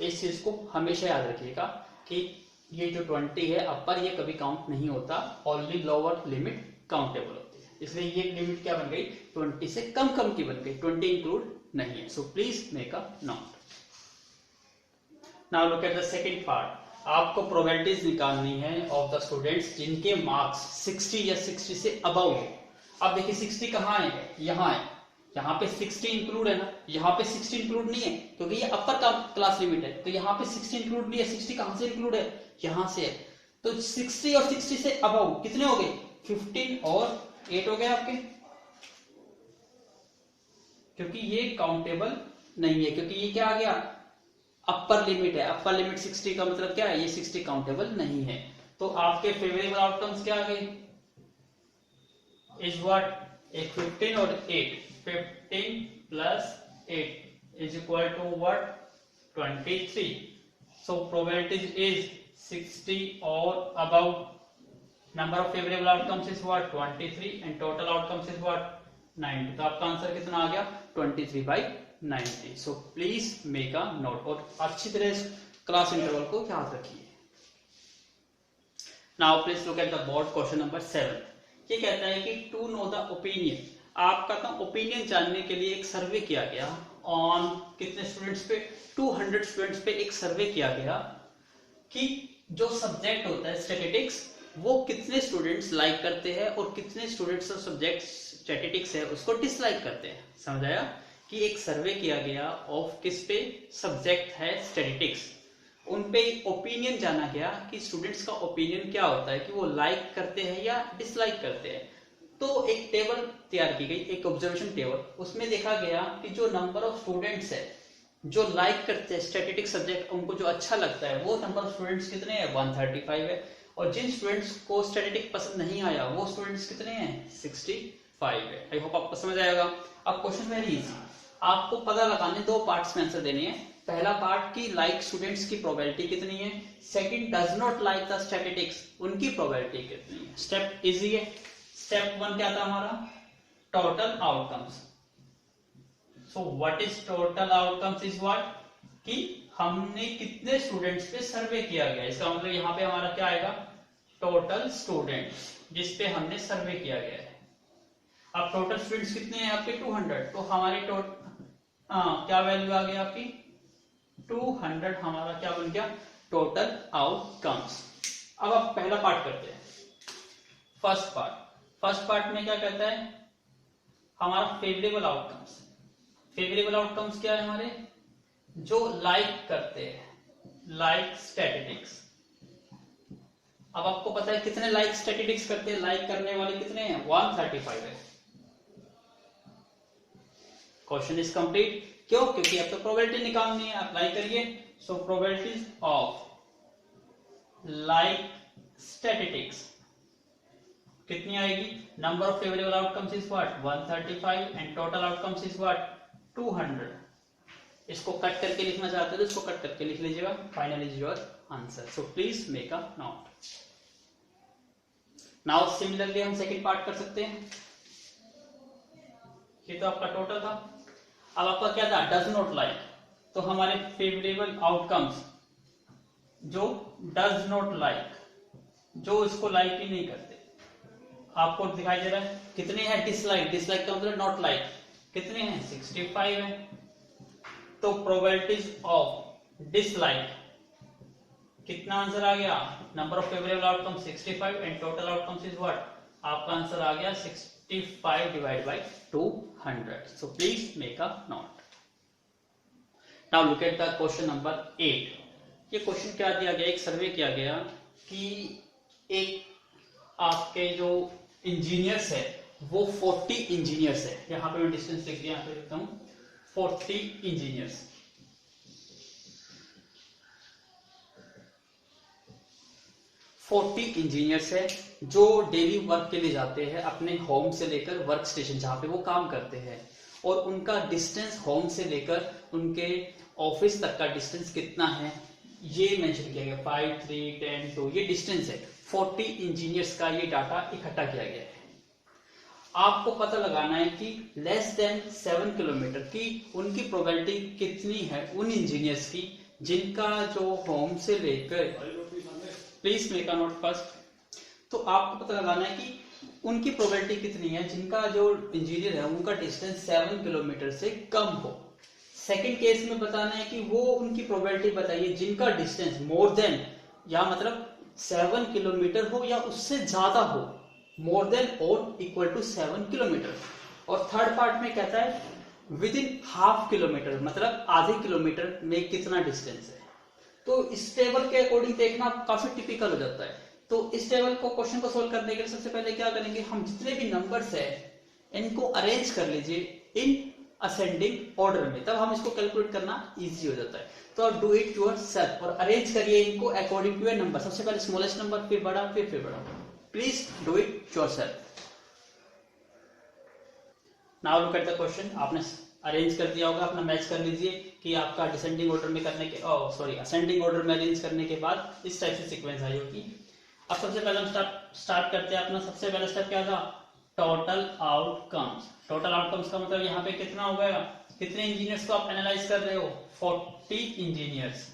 इस चीज को हमेशा याद रखिएगा कि ये जो 20 है अपर, ये कभी काउंट नहीं होता, ओनली लोअर लिमिट काउंटेबल होती है। इसलिए ये लिमिट क्या बन गई, 20 से कम कम की बन गई, 20 इंक्लूड नहीं है। So please make a note. Now look at the second part. आपको प्रोबेबिलिटीज निकालनी है ऑफ द स्टूडेंट्स जिनके मार्क्स 60 या 60 से अबव हो। अब देखिए 60 कहाँ है, यहाँ है, यहाँ पे 60 इंक्लूड है ना, यहाँ पे 60 इंक्लूड नहीं है क्योंकि ये अपर का क्लास लिमिट है। तो यहाँ पे 60 इंक्लूड नहीं है, 60 कहाँ से इंक्लूड है, यहाँ से है। तो 60 और 60 से अबव कितने हो गए, 15 और 8 हो गए आपके, क्योंकि ये काउंटेबल नहीं है, क्योंकि ये क्या आ गया, अपर लिमिट है। अपर लिमिट 60 का मतलब क्या है, ये 60 काउंटेबल नहीं है। तो आपके फेवरेबल आउटकम्स क्या आ गए, इज व्हाट, एक 15 और 8, 15 plus 8 is equal to what, 23। So probability is 60 और above. Number of favourable outcomes is what, 23 and total outcomes is what, 90। तो आपका आंसर कितना आ गया, 23 by 90। So please make a note और अच्छी तरह इस क्लास इंटरवल को याद रखिए। Now please look at the board question number 7। ये कहता है कि टू नो द ओपिनियन, आपका तो ओपिनियन जानने के लिए एक सर्वे किया गया ऑन कितने स्टूडेंट्स पे, 200 स्टूडेंट्स पे एक सर्वे किया गया कि जो सब्जेक्ट होता है स्टैटिस्टिक्स, वो कितने स्टूडेंट्स लाइक करते हैं और कितने स्टूडेंट्स जो सब्जेक्ट स्टैटिस्टिक्स है उसको डिसलाइक करते हैं। समझ आया कि एक सर्वे किया गया ऑफ किस पे, सब्जेक्ट है स्टैटिस्टिक्स, उन पे ओपिनियन जाना गया कि स्टूडेंट्स का ओपिनियन क्या होता है कि वो लाइक करते हैं या डिसलाइक करते हैं। तो एक टेबल तैयार की गई, एक ऑब्जर्वेशन टेबल, उसमें देखा गया कि जो नंबर ऑफ स्टूडेंट्स है जो लाइक करते हैं स्टैटिस्टिक्स सब्जेक्ट, उनको जो अच्छा लगता है, वो नंबर ऑफ स्टूडेंट्स कितने हैं 135 है, और जिन स्टूडेंट्स को स्टैटिस्टिक्स पसंद नहीं आया वो स्टूडेंट्स कितने हैं 65 है। आई होप आपको समझ आएगा। अब क्वेश्चन वेरी इजी, आपको पता लगाने दो पार्ट्स में आंसर देनी है। पहला पार्ट की लाइक स्टूडेंट्स की प्रोबेबिलिटी कितनी है, second does not like the statistics, उनकी प्रोबेबिलिटी कितनी है। स्टेप इजी है। स्टेप 1 क्या था हमारा, total outcomes. So what is total outcomes is what, कि हमने कितने स्टूडेंट्स पे सर्वे किया गया, इसका मतलब यहाँ पे हमारा क्या आएगा, टोटल स्टूडेंट्स जिसपे हमने सर्वे किया गया है। अब टोटल स्टूडेंट्स कितने हैं आपके 200, तो हमारे क्या वैल्यू आ गई आपकी 200, हमारा क्या बन गया टोटल आउटकम्स। अब आप पहला पार्ट करते हैं, फर्स्ट पार्ट में क्या कहता है हमारा फेवरेबल आउटकम्स। फेवरेबल आउटकम्स क्या है हमारे, जो लाइक करते हैं, लाइक स्टैटिस्टिक्स। अब आपको पता है कितने लाइक स्टैटिस्टिक्स करते हैं, लाइक करने वाले कितने हैं 135 है। क्वेश्चन इज कंप्लीट, क्यों, क्योंकि अब तो प्रोबेबिलिटी निकालनी है, अप्लाई करिए। सो प्रोबेबिलिटीज ऑफ लाइक स्टैटिस्टिक्स कितनी आएगी, number of favourable outcomes is what 135 and total outcomes is what 200। इसको कट करके लिखना चाहते हो तो इसको कट करके लिख लीजिएगा, final is your answer. So please make a note. Now similarly हम सेकंड पार्ट कर सकते हैं। ये तो आपका टोटल था। अब आपका क्या था डज नॉट लाइक, तो हमारे फेवरेबल आउटकम्स जो डज नॉट लाइक, जो इसको लाइक ही नहीं करते, आपको दिखाई दे रहा है कितने हैं डिसलाइक, डिसलाइक का मतलब नॉट लाइक, कितने हैं 65 है। तो प्रोबेबिलिटीज ऑफ डिसलाइक कितना आंसर आ गया, number of favourable outcome 65 and total outcomes is what, आपका आंसर आ गया 65 divide by 200। So please make a note. Now look at the question number 8। ये क्वेश्चन क्या दिया गया, एक सर्वे किया गया कि एक आपके जो इंजीनियर्स है वो 40 इंजीनियर्स है, यहां पे मैं डिस्टेंस लिख दिया, यहां पे लिखता हूं 40 इंजीनियर्स। 40 इंजीनियर्स है जो डेली वर्क के लिए जाते हैं अपने होम से लेकर वर्क स्टेशन जहां पे वो काम करते हैं, और उनका डिस्टेंस होम से लेकर उनके ऑफिस तक का डिस्टेंस कितना है ये मेंशन किया गया 5, 3, 10, 2 ये डिस्टेंस है। 40 इंजीनियर्स का ये डाटा इकट्ठा किया गया है। आपको पता लगाना है कि लेस देन 7 किलोमीटर की उनकी प्रोबेबिलिटी कितनी है उन इंजीनियर्स की जिनका जो होम से लेकर, please make a node first. तो आपको पता लगाना है कि उनकी प्रोबेबिलिटी कितनी है जिनका जो इंजीनियर है उनका डिस्टेंस 7 किलोमीटर से कम हो। सेकंड केस में बताना है कि वो उनकी प्रोबेबिलिटी बताइए जिनका डिस्टेंस मोर देन, या मतलब 7 किलोमीटर हो या उससे ज्यादा हो, मोर देन और इक्वल टू 7 किलोमीटर। और थर्ड पार्ट में कहता है विद इन हाफ किलोमीटर, मतलब आधे किलोमीटर में कितना डिस्टेंस है। तो इस टेबल के अकॉर्डिंग देखना काफी टिपिकल हो जाता है। तो इस टेबल को क्वेश्चन को सोल्व करने के लिए सबसे पहले क्या करेंगे, हम जितने भी नंबर्स है इनको अरेंज कर लीजिए इन असेंडिंग ऑर्डर में, तब हम इसको कैलकुलेट करना इजी हो जाता है। तो आप डू इट योरसेल्फ और अरेंज करिए इनको अकॉर्डिंग टू ए नंबर, सबसे पहले स्मॉलेस्ट नंबर, फिर बड़ा, फिर बड़ा। Please do it yourself. Now look at the question. आपने अरेंज कर दिया होगा, अपना मैच कर लीजिए कि आपका डिसेंडिंग ऑर्डर में करने के असेंडिंग ऑर्डर में अरेंज करने के बाद इस टाइप से सीक्वेंस आई होगी। अब सबसे पहले हम स्टार्ट करते हैं। अपना सबसे पहला स्टेप क्या था, टोटल आउटकम्स। टोटल आउटकम्स का मतलब यहाँ पे कितना हो गया, कितने इंजीनियर्स को आप एनालाइज कर रहे हो 40 इंजीनियर्स।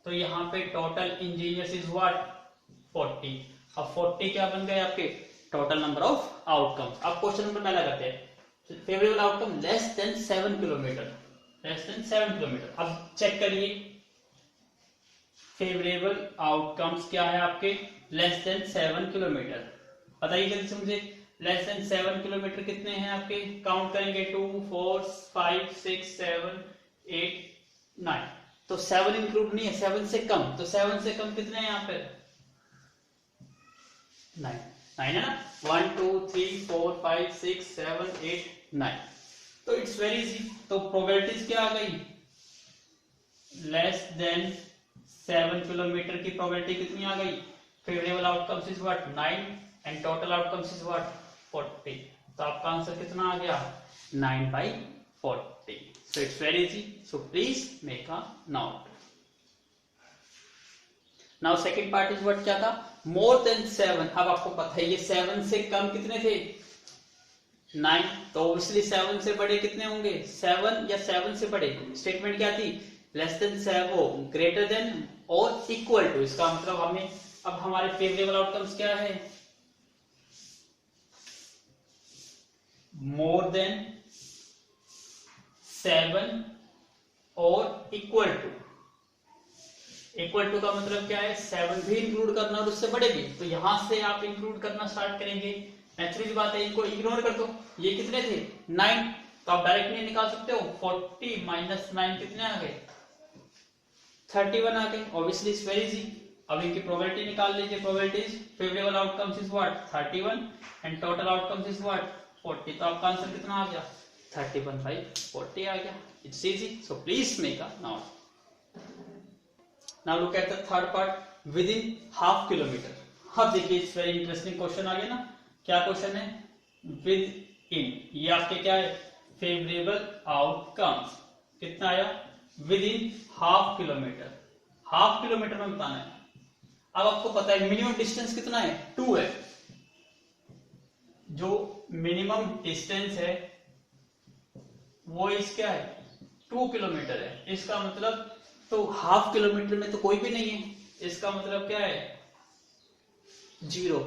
तो यहाँ पे टोटल इंजीनियर्स इज व्हाट 40। अब 40 क्या बन गए आपके टोटल नंबर ऑफ आउटकम्स। अब क्वेश्चन नंबर पहला करते हैं, favourable outcome less than 7 kilometre, less than 7 kilometre. अब चेक करिए फेवरेबल आउटकम्स क्या है आपके लेस देन 7 किलोमीटर। बताइए जल्दी से मुझे, लेस देन 7 किलोमीटर कितने हैं आपके, काउंट करेंगे 2, 4, 5, 6, 7, 8, 9। तो 7 इंक्लूड नहीं है, 7 से कम, तो 7 से कम कितने हैं यहाँ पे 9। 9 है ना, 1 2 3 4 5 6 7 8 9। तो इट्स वेरी इजी। तो प्रोबेबिलिटीज क्या आ गई, लेस देन 7 किलोमीटर की प्रोबेबिलिटी कितनी आ गई, favourable outcomes is what 9 and total outcomes is what 40। तो आपका आंसर कितना आ गया 9/40। So it's very easy, so please make a note. Now second part is what, क्या था, मोर देन 7। अब आपको पता है ये 7 से कम कितने थे 9, तो ऑब्वियसली 7 से बड़े कितने होंगे 7 या 7 से बड़े। स्टेटमेंट क्या थी, लेस देन 7, ग्रेटर देन और इक्वल टू। इसका मतलब हमें अब हमारे फेवरेबल आउटकम्स क्या है, मोर देन 7 और इक्वल टू। इक्वल टू का मतलब क्या है, 7 भी इंक्लूड करना और उससे बड़े भी। तो यहां से आप इंक्लूड करना स्टार्ट करेंगे, नेचुरल बात है, इनको इग्नोर कर दो। ये कितने थे 9, तो आप डायरेक्ट नहीं निकाल सकते हो, 40 माइनस 9 कितने आ गए 31 आ गए। Obviously it's very easy. अब इनकी प्रोबेबिलिटी निकाल लीजिए। Probabilities favourable outcomes is what 31 and total outcomes is what 40। तो आपका आंसर कितना आ गया 31/40 आ गया। It's easy, so please make a note. Now look at the third part, with in half kilometre. अब देखिए इट्स वेरी इंटरेस्टिंग क्वेश्चन आ गया ना। क्या क्वेश्चन है, विद इन, ये आपके क्या है फेवरेबल आउटकम्स, कितना आया with in half kilometre. Half kilometre में बताना है। अब आपको पता है मिनिमम डिस्टेंस कितना है 2 है। जो मिनिमम डिस्टेंस है वो इस क्या है 2 किलोमीटर है। इसका मतलब तो हाफ किलोमीटर में तो कोई भी नहीं है, इसका मतलब क्या है 0।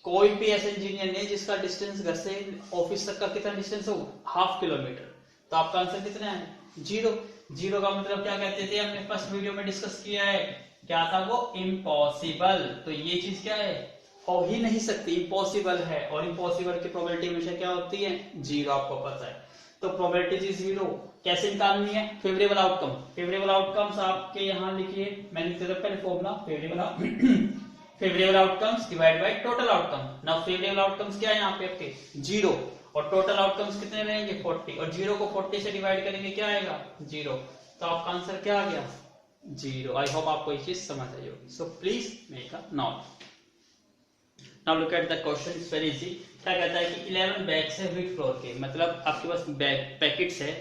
कोई भी ऐसा इंजीनियर नहीं जिसका डिस्टेंस घर से ऑफिस तक का कितना डिस्टेंस हो हाफ किलोमीटर। तो आपका आंसर कितना है 0। 0 का मतलब क्या कहते थे, हमने फर्स्ट वीडियो में डिस्कस किया है, क्या था वो इम्पॉसिबल। तो ये चीज क्या है हो ही नहीं सकती, इम्पॉसिबल है। और इम्पॉसिबल की प्रोबेबिलिटी हमेशा क्या होती है 0, आपको पता है। तो प्रोबेबिलिटी इज 0। कैसे निकालनी है फेवरेबल आउटकम। फेवरेबल आउटकम्स आपके यहाँ लिखिए, मैं लिख देता पहले formula, favourable outcomes divide by total outcome. Now favourable outcomes क्या है यहाँ पे आपके 0 और टोटल आउटकम्स कितने रहेंगे 40, और 0 को 40 से डिवाइड करेंगे क्या आएगा 0। तो आपका आंसर क्या आ गया 0। आई होप आपको ये चीज समझ आई होगी। सो please make a note. Now look at the question, it's very easy. क्या कहता है कि 11 बैग्स है व्हीट फ्लोर के, मतलब आपके पास बैग पैकेट्स है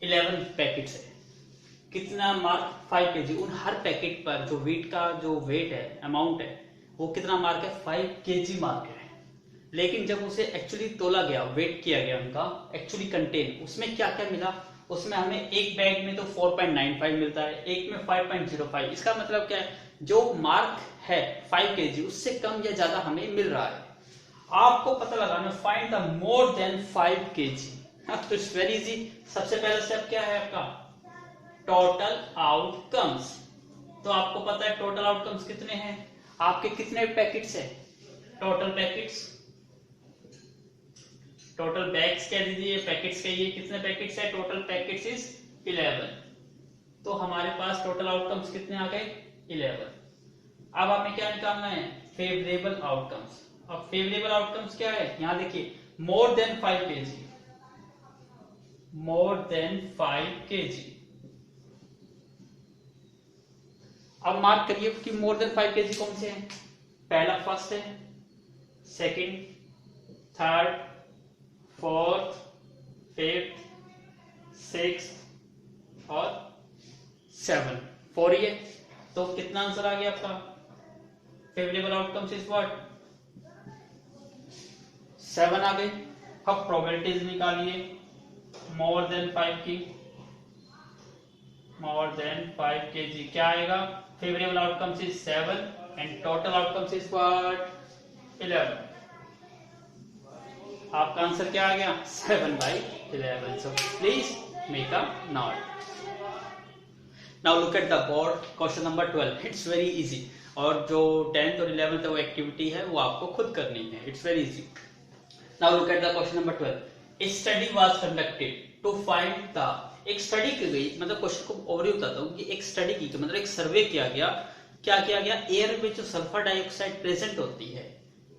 11 पैकेट्स है। कितना मार्क 5 kg। उन हर पैकेट पर जो व्हीट का जो वेट है अमाउंट है वो कितना मार्क है 5 kg मार्क है। लेकिन जब उसे एक्चुअली तोला गया, वेट किया गया उनका एक्चुअली कंटेन, उसमें क्या क्या मिला, उसमें हमें एक बैग में तो 4.95 मिलता है, एक में 5.05। इसका मतलब क्या है जो मार्क है 5 kg उससे कम या ज्यादा हमें मिल रहा है। आपको पता लगाना find the more than 5 kg। तो इट्स वेरी इजी। सबसे पहला स्टेप क्या है आपका टोटल आउटकम्स। तो आपको पता है टोटल आउटकम्स कितने हैं, आपके कितने पैकेट्स है टोटल पैकेट्स, टोटल बैग्स कह दीजिए, पैकेट्स कहिए, कितने पैकेट्स है टोटल पैकेट्स इज 11। तो हमारे पास टोटल आउटकम्स कितने आ गए 11। अब हमें क्या निकालना है फेवरेबल आउटकम्स। अब फेवरेबल आउटकम्स क्या है यहां देखिए more than 5 kg, more than 5 kg। अब मार्क करिए कि मोर देन 5 kg कौन से हैं, पहला फर्स्ट है, second, third, fourth, fifth, sixth और 7, 4 ही है। तो कितना आंसर आ गया आपका फेवरेबल आउटकम्स इज व्हाट 7 आ गए। अब प्रोबेबिलिटीज निकालिए मोर देन 5 की, मोर देन 5 kg क्या आएगा favourable outcomes is 7 and total outcomes is what 11। आपका आंसर क्या आ गया 7/11। सो please make a note. Now look at the board question number 12। It's very easy. और जो 10th और 11th वो एक्टिविटी है वो आपको खुद करनी है। It's very easy. Now look at the question number 12। A study was conducted to find the, एक स्टडी की गई, मतलब क्वेश्चन को ओवरव्यू बताता हूँ कि एक स्टडी की मतलब एक सर्वे किया गया। क्या किया गया, एयर में जो सल्फर डाइऑक्साइड प्रेजेंट होती है,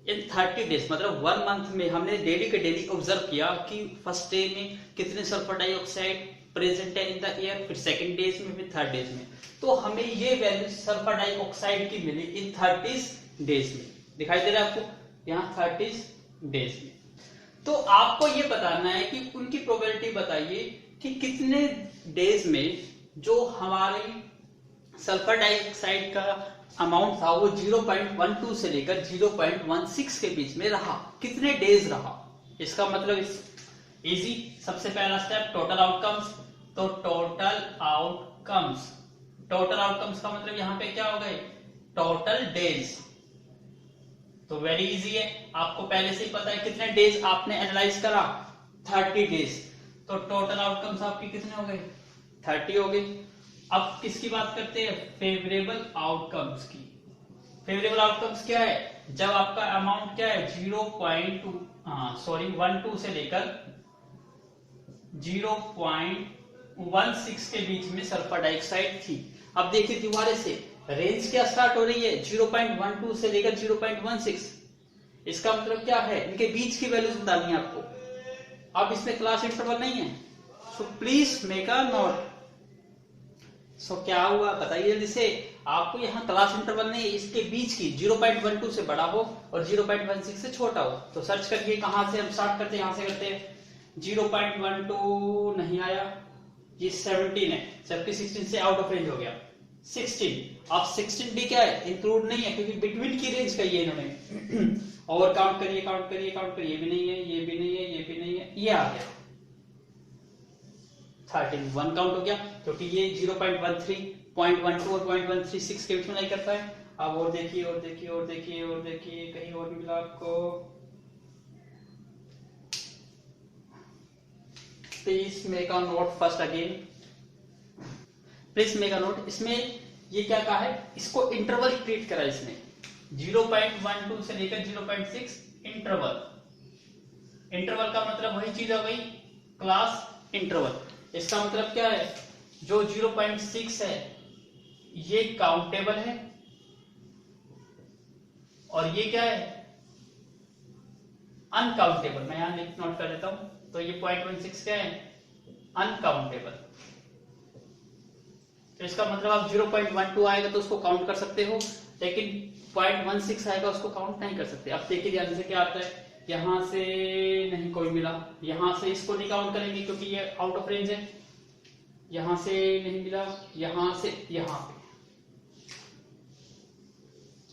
इन 30 डेज मतलब 1 मंथ में हमने डेली के डेली ऑब्जर्व किया कि फर्स्ट डे में कितने सल्फर डाइऑक्साइड प्रेजेंट है इन द एयर, फिर सेकंड डेज में, फिर थर्ड डेज में, तो हमें ये वैल्यू सल्फर डाइऑक्साइड की मिली इन 30 डेज में। दिखाई दे रहा है आपको यहाँ 30 डेज में। तो आपको ये बताना है कि उनकी प्रोबेबिलिटी बताइए कि कितने डेज में जो हमारी सल्फर डाइऑक्साइड का अमाउंट था वो 0.12 से लेकर 0.16 के बीच में रहा, कितने डेज रहा। इसका मतलब इजी, सबसे पहला स्टेप टोटल आउटकम्स। तो टोटल आउटकम्स का मतलब यहाँ पे क्या हो गए, टोटल डेज। तो वेरी इजी है, आपको पहले से ही पता है कितने डेज आपने एनालाइज करा, 30 डेज। तो टोटल आउटकम्स आपकी कितने हो गए, 30 हो गए। अब किसकी बात करते हैं, फेवरेबल आउटकम्स की। फेवरेबल आउटकम्स क्या है, जब आपका अमाउंट क्या है 0.12 से लेकर 0.16 के बीच में सल्फर डाइऑक्साइड थी। अब देखिए दोबारा से रेंज क्या स्टार्ट हो रही है, 0.12 से लेकर 0.16। इसका मतलब क्या है, इनके बीच की वैल्यूज बतानी है आपको। अब इसमें क्लास इंटरवल नहीं है, so please make a note. So क्या हुआ बताइए जल्दी से, आपको यहाँ क्लास इंटरवल नहीं है, इसके बीच की 0.12 से बड़ा हो और 0.16 से छोटा हो। तो सर्च करिए, कहां से हम स्टार्ट करते हैं, यहां से करते हैं। 0.12 नहीं आया, ये 17 है, जबकि 16 से आउट ऑफ रेंज हो गया 16। अब 16 भी क्या है, इंक्लूड नहीं है, क्योंकि बिटवीन की रेंज का ये इन्होंने और काउंट करिए, ये भी नहीं है, ये भी नहीं है, ये भी नहीं है, ये आ गया 13। 1 काउंट हो गया, क्योंकि ये 0.13, 0.12 और 0.136 के बीच में नहीं करता है। अब और देखिए, कहीं और मिला आपको। Please make a node first again, please make a note. इसमें ये क्या कहा है, इसको इंटरवल ट्रीट करा इसने, 0.12 से लेकर 0.6 इंटरवल। इंटरवल का मतलब वही चीज हो गई, क्लास इंटरवल। इसका मतलब क्या है, जो 0.6 है ये काउंटेबल है, और ये क्या है, अनकाउंटेबल। मैं यहां नोट कर देता हूं। तो ये 0.16 क्या है, अनकाउंटेबल। तो इसका मतलब आप 0.12 आएगा तो उसको काउंट कर सकते हो, लेकिन 0.16 आएगा उसको काउंट नहीं कर सकते। अब देखिए ध्यान से क्या आता है, यहां से नहीं कोई मिला, यहां से इसको नहीं काउंट करेंगे क्योंकि ये आउट ऑफ रेंज है, यहां से नहीं मिला, यहां से यहां पे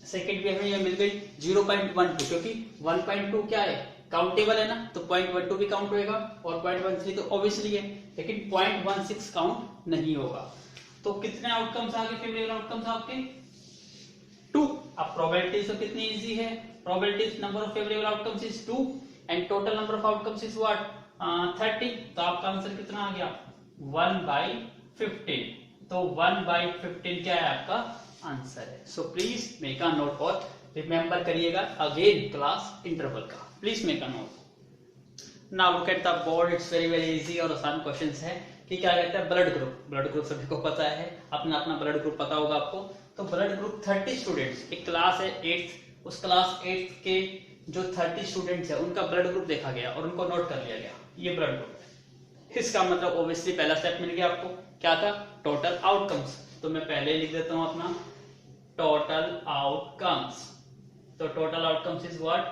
सेकंड भी हमें ये मिल गई 0.12, क्योंकि 1.2 क्या है, काउंटेबल है ना, तो 0.12 भी काउंट होएगा, और 0.13 तो ऑब्वियसली है, लेकिन 0.16 काउंट नहीं होगा। तो कितने आउटकम्स आ गए, फेवरेबल आउटकम्स आपके 2। अब प्रोबेबिलिटी तो कितनी इजी है, probability number of favourable outcomes is 2 and total number of outcomes is what 30। तो आपका आंसर कितना आ गया, 1/15। तो 1/15 क्या है आपका आंसर है। So please make a note और रिमेंबर करिएगा अगेन क्लास इंटरवल का, please make a note. Now look at the board, it's very easy और आसान क्वेश्चंस है कि क्या कहता है ब्लड ग्रुप। ब्लड ग्रुप सभी को पता है, अपना अपना ब्लड ग्रुप पता होगा आपको। तो ब्लड ग्रुप 30 स्टूडेंट्स, एक क्लास है 8th, उस क्लास 8th के जो 30 स्टूडेंट्स है उनका ब्लड ग्रुप देखा गया और उनको नोट कर लिया गया, ये ब्लड ग्रुप है। इसका मतलब ऑब्वियसली पहला स्टेप मिल गया आपको, क्या था, टोटल आउटकम्स। तो मैं पहले लिख देता हूं अपना टोटल आउटकम्स। तो टोटल आउटकम्स इज व्हाट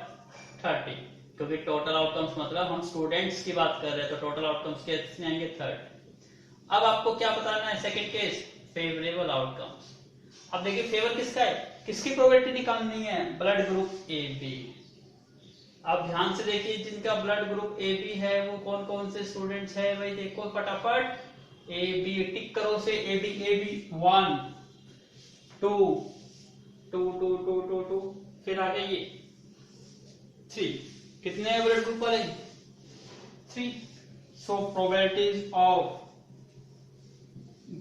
30, क्योंकि टोटल आउटकम्स मतलब हम स्टूडेंट्स की बात कर रहे हैं, तो टोटल आउटकम्स कितने आएंगे 30। अब आपको क्या बताना है, सेकंड केस फेवरेबल आउटकम्स। अब देखिए फेवर किसका है, किसकी प्रोबेबिलिटी निकालनी है, ब्लड ग्रुप ए बी। अब ध्यान से देखिए, जिनका ब्लड ग्रुप ए बी है वो कौन कौन से स्टूडेंट्स है भाई, देखो फटाफट, ए बी टिक करो से, ए बी 1 2 2 2 2 2 2, फिर आगे ये 3। कितने हैं ब्लड ग्रुप वाले, 3। So probabilities of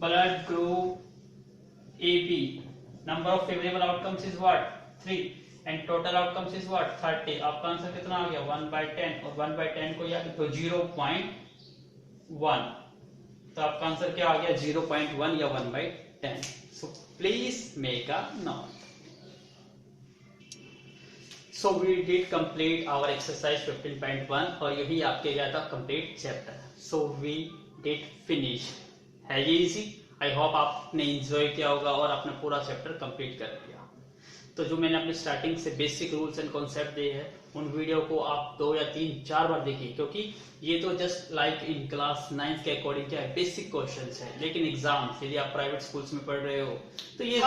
blood group AB, number of favorable outcomes is what 3 and total outcomes is what 30। आपका आंसर कितना आ गया 1/10, और 1/10 को याद रखो 0.1, तो आपका आंसर क्या आ गया 0.1 या 1/10। सो please make a note. So we did complete our exercise 15.1 और यही आपके गया था complete chapter. So we did finish. है ये easy? I hope आपने enjoy किया होगा और आपने पूरा chapter complete कर लिया. तो जो मैंने अपने स्टार्टिंग से बेसिक रूल्स एंड कॉन्सेप्ट दिए हैं उन वीडियो को आप 2 या 3 4 बार देखिए, क्योंकि ये तो just like in class 9th के अकॉर्डिंग क्या है बेसिक क्वेश्चंस है, लेकिन एग्जाम यदि आप प्राइवेट स्कूल्स में पढ़ रहे हो तो ये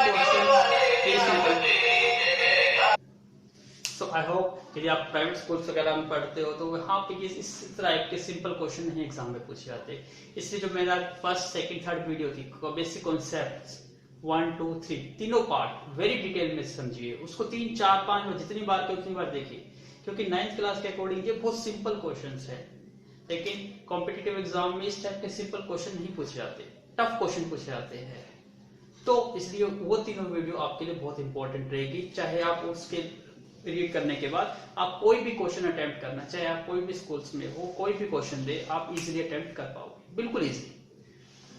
सो आई होप यदि आप प्राइवेट स्कूल्स वगैरह में पढ़ते हो तो वहाँ पे ये इस तरह के सिंपल क्वेश्चन नहीं एग्जाम में पूछे जाते. इसलिए जो मेरा फर्स्ट सेकंड थर्ड वीडियो थी बेसिक कॉन्सेप्ट 1 2 3 तीनों पार्ट वेरी डिटेल में समझिए, उसको 3 4 5 बार जितनी बार के उतनी बार देखिए, क्योंकि 9th क्लास के अकॉर्डिंग ये बहुत सिंपल क्वेश्चंस है. लेकिन कॉम्पिटिटिव एग्जाम में इस टाइप के सिंपल क्वेश्चन नहीं पूछे जाते, टफ क्वेश्चन पूछे जाते हैं. तो इसलिए वो तीनों वीडियो आपके लिए बहुत इंपॉर्टेंट रहेगी. चाहे आप उसके रीड करने के बाद आप कोई भी क्वेश्चन अटेम्प्ट करना, चाहे आप कोई भी स्कूल्स में हो कोई भी क्वेश्चन दे आप इजीली अटेम्प्ट कर पाओगे, बिल्कुल इजी.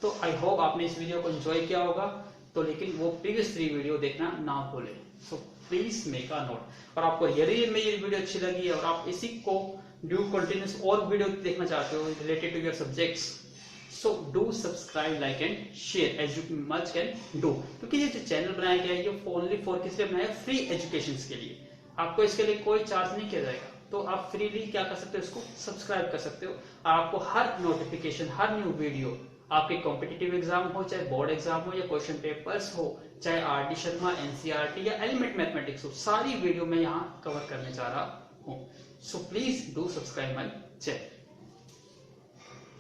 तो आई होप आपने इस वीडियो को एंजॉय किया होगा. तो लेकिन वो प्रीवियस 3 वीडियो देखना ना भूलें. सो प्लीज मेक अ नोट. और आपको यदि मेरी वीडियो अच्छी लगी है और आप इसी को ड्यू कंटिन्यूस और वीडियो देखना चाहते हो related to your subjects, so do subscribe, like and share as you much can do. क्योंकि ये जो चैनल बनाया गया है ये ओनली फॉर किस लिए बनाया, फ्री एजुकेशन के लिए. आपको इसके लिए कोई चार्ज नहीं किया जाएगा. तो आप फ्रीली क्या कर सकते हो, इसको सब्सक्राइब कर सकते हो. आपको हर नोटिफिकेशन, हर न्यू वीडियो, आपके कॉम्पिटिटिव एग्जाम हो, चाहे बोर्ड एग्जाम हो या क्वेश्चन पेपर्स हो, चाहे आर डी शर्मा, एनसीईआरटी या एलिमेंट मैथमेटिक्स हो, सारी वीडियो मैं यहाँ कवर करने जा रहा हूँ. So please do subscribe my channel.